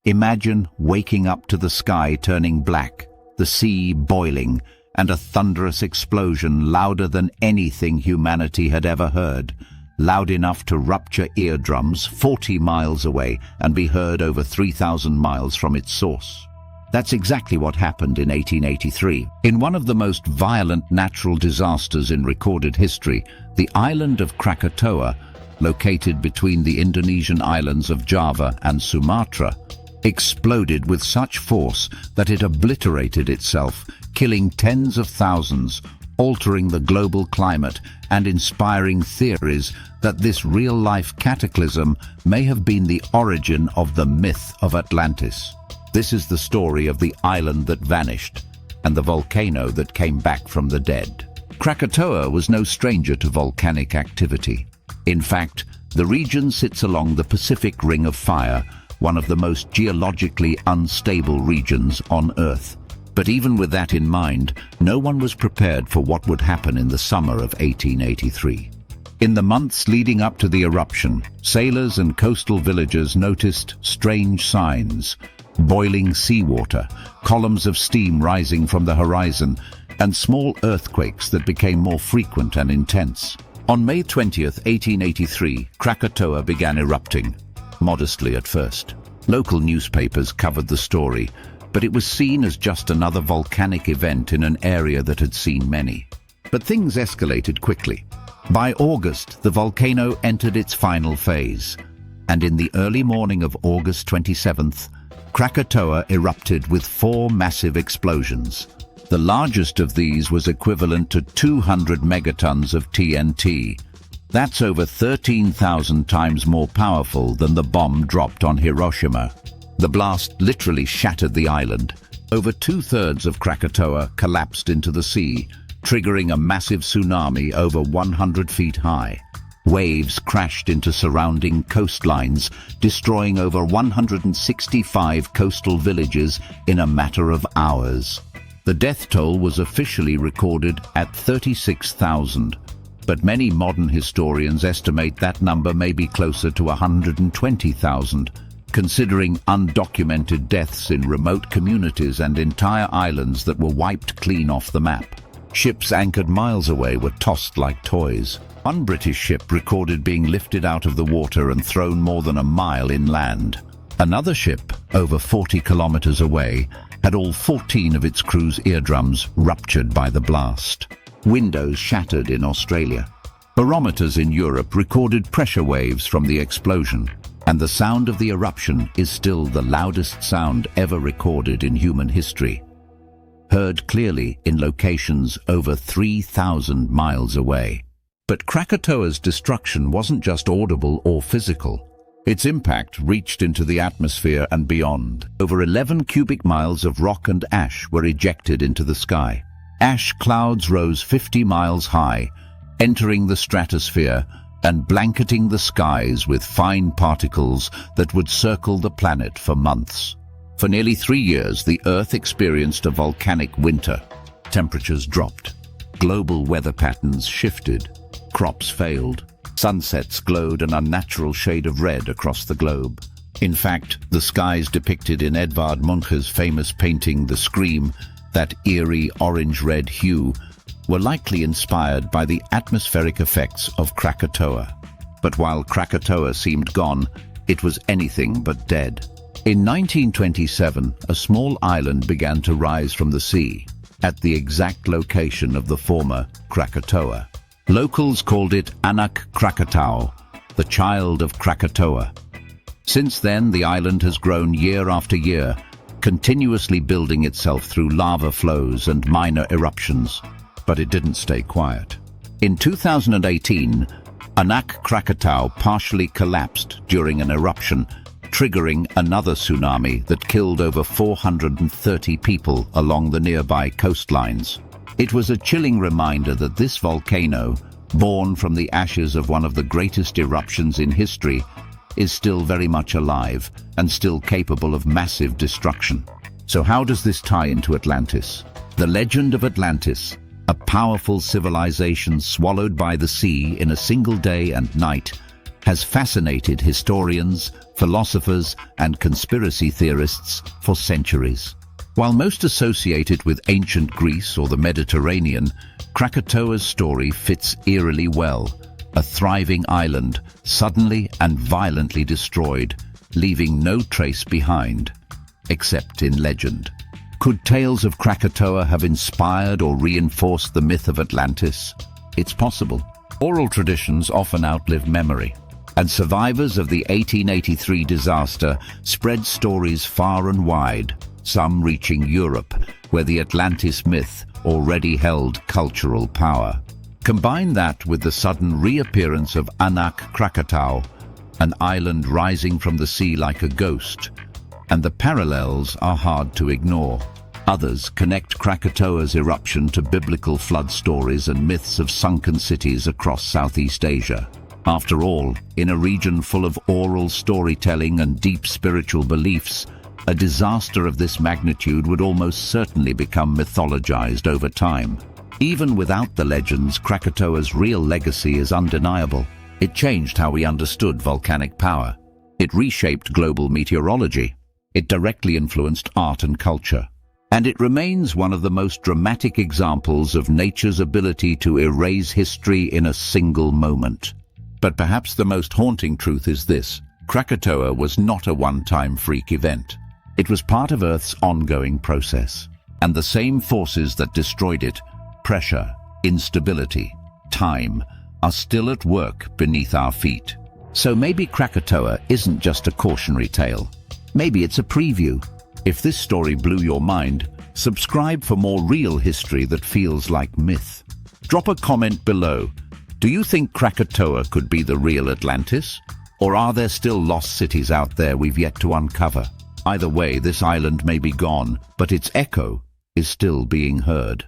Imagine waking up to the sky turning black, the sea boiling, and a thunderous explosion louder than anything humanity had ever heard, loud enough to rupture eardrums 40 miles away and be heard over 3,000 miles from its source. That's exactly what happened in 1883. In one of the most violent natural disasters in recorded history, the island of Krakatoa, located between the Indonesian islands of Java and Sumatra, exploded with such force that it obliterated itself, killing tens of thousands, altering the global climate and inspiring theories that this real-life cataclysm may have been the origin of the myth of Atlantis. This is the story of the island that vanished and the volcano that came back from the dead. Krakatoa was no stranger to volcanic activity. In fact, the region sits along the Pacific Ring of Fire, one of the most geologically unstable regions on Earth. But even with that in mind, no one was prepared for what would happen in the summer of 1883. In the months leading up to the eruption, sailors and coastal villagers noticed strange signs: boiling seawater, columns of steam rising from the horizon, and small earthquakes that became more frequent and intense. On May 20th, 1883, Krakatoa began erupting, modestly at first. Local newspapers covered the story, but it was seen as just another volcanic event in an area that had seen many. But things escalated quickly. By August, the volcano entered its final phase, and in the early morning of August 27th, Krakatoa erupted with 4 massive explosions. The largest of these was equivalent to 200 megatons of TNT. That's over 13,000 times more powerful than the bomb dropped on Hiroshima. The blast literally shattered the island. Over 2/3 of Krakatoa collapsed into the sea, triggering a massive tsunami over 100 feet high. Waves crashed into surrounding coastlines, destroying over 165 coastal villages in a matter of hours. The death toll was officially recorded at 36,000, but many modern historians estimate that number may be closer to 120,000, considering undocumented deaths in remote communities and entire islands that were wiped clean off the map. Ships anchored miles away were tossed like toys. One British ship recorded being lifted out of the water and thrown more than a mile inland. Another ship, over 40 kilometers away, had all 14 of its crew's eardrums ruptured by the blast. Windows shattered in Australia. Barometers in Europe recorded pressure waves from the explosion, and the sound of the eruption is still the loudest sound ever recorded in human history, heard clearly in locations over 3,000 miles away. But Krakatoa's destruction wasn't just audible or physical. Its impact reached into the atmosphere and beyond. Over 11 cubic miles of rock and ash were ejected into the sky. Ash clouds rose 50 miles high, entering the stratosphere and blanketing the skies with fine particles that would circle the planet for months. For nearly 3 years, the Earth experienced a volcanic winter. Temperatures dropped. Global weather patterns shifted. Crops failed. Sunsets glowed an unnatural shade of red across the globe. In fact, the skies depicted in Edvard Munch's famous painting The Scream, that eerie orange-red hue, were likely inspired by the atmospheric effects of Krakatoa. But while Krakatoa seemed gone, it was anything but dead. In 1927, a small island began to rise from the sea, at the exact location of the former Krakatoa. Locals called it Anak Krakatau, the child of Krakatoa. Since then, the island has grown year after year, continuously building itself through lava flows and minor eruptions. But it didn't stay quiet. In 2018, Anak Krakatau partially collapsed during an eruption, triggering another tsunami that killed over 430 people along the nearby coastlines. It was a chilling reminder that this volcano, born from the ashes of one of the greatest eruptions in history, is still very much alive and still capable of massive destruction. So how does this tie into Atlantis? The legend of Atlantis, a powerful civilization swallowed by the sea in a single day and night, has fascinated historians, philosophers, and conspiracy theorists for centuries. While most associate it with ancient Greece or the Mediterranean, Krakatoa's story fits eerily well. A thriving island, suddenly and violently destroyed, leaving no trace behind, except in legend. Could tales of Krakatoa have inspired or reinforced the myth of Atlantis? It's possible. Oral traditions often outlive memory, and survivors of the 1883 disaster spread stories far and wide, some reaching Europe, where the Atlantis myth already held cultural power. Combine that with the sudden reappearance of Anak Krakatau, an island rising from the sea like a ghost, and the parallels are hard to ignore. Others connect Krakatoa's eruption to biblical flood stories and myths of sunken cities across Southeast Asia. After all, in a region full of oral storytelling and deep spiritual beliefs, a disaster of this magnitude would almost certainly become mythologized over time. Even without the legends, Krakatoa's real legacy is undeniable. It changed how we understood volcanic power. It reshaped global meteorology. It directly influenced art and culture. And it remains one of the most dramatic examples of nature's ability to erase history in a single moment. But perhaps the most haunting truth is this: Krakatoa was not a one-time freak event. It was part of Earth's ongoing process. And the same forces that destroyed it, pressure, instability, time, are still at work beneath our feet. So maybe Krakatoa isn't just a cautionary tale. Maybe it's a preview. If this story blew your mind, subscribe for more real history that feels like myth. Drop a comment below. Do you think Krakatoa could be the real Atlantis? Or are there still lost cities out there we've yet to uncover? Either way, this island may be gone, but its echo is still being heard.